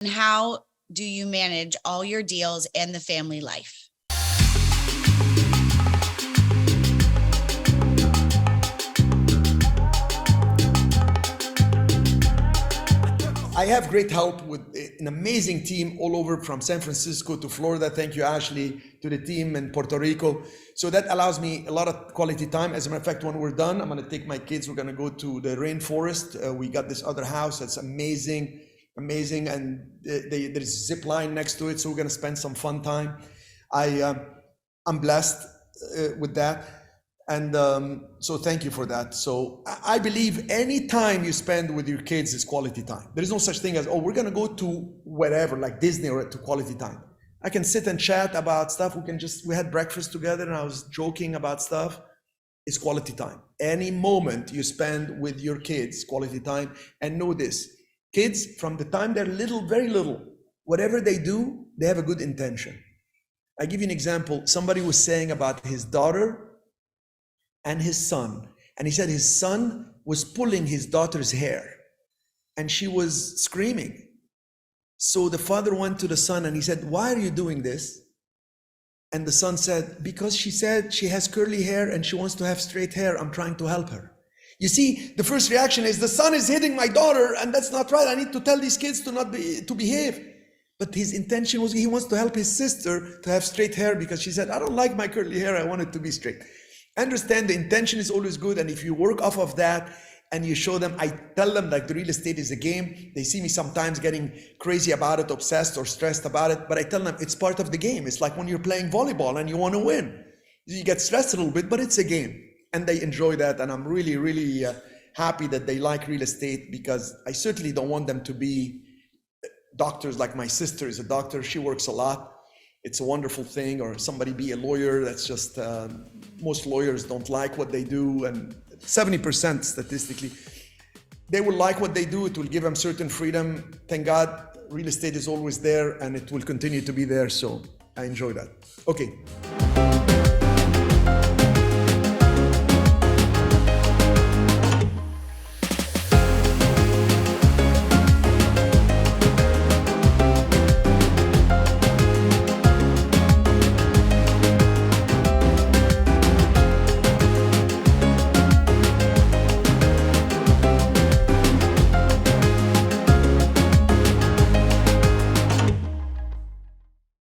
And how do you manage all your deals and the family life? I have great help with an amazing team all over from San Francisco to Florida. Thank you, Ashley, to the team in Puerto Rico. So that allows me a lot of quality time. As a matter of fact, when we're done, I'm going to take my kids. We're going to go to the rainforest. We got this other house that's amazing, and there's a zip line next to it. So we're going to spend some fun time. I'm blessed with that. And so thank you for that. So I believe any time you spend with your kids is quality time. There is no such thing as, oh, we're gonna go to wherever, like Disney, or to quality time. I can sit and chat about stuff. We had breakfast together and I was joking about stuff. It's quality time. Any moment you spend with your kids, quality time. And know this, kids, from the time they're little, very little, whatever they do, they have a good intention. I give you an example. Somebody was saying about his daughter and his son. And he said his son was pulling his daughter's hair and she was screaming. So the father went to the son and he said, "Why are you doing this?" And the son said, "Because she said she has curly hair and she wants to have straight hair. I'm trying to help her." You see, the first reaction is, the son is hitting my daughter and that's not right. I need to tell these kids to behave. But his intention was he wants to help his sister to have straight hair because she said, "I don't like my curly hair. I want it to be straight." Understand the intention is always good, and if you work off of that and you show them, I tell them like the real estate is a game. They see me sometimes getting crazy about it, obsessed or stressed about it, but I tell them it's part of the game. It's like when you're playing volleyball and you want to win. You get stressed a little bit, but it's a game, and they enjoy that. And I'm really, really happy that they like real estate, because I certainly don't want them to be doctors. Like my sister is a doctor. She works a lot. It's a wonderful thing. Or somebody be a lawyer. That's just, most lawyers don't like what they do, and 70% statistically, they will like what they do. It will give them certain freedom. Thank God, real estate is always there and it will continue to be there. So I enjoy that. Okay.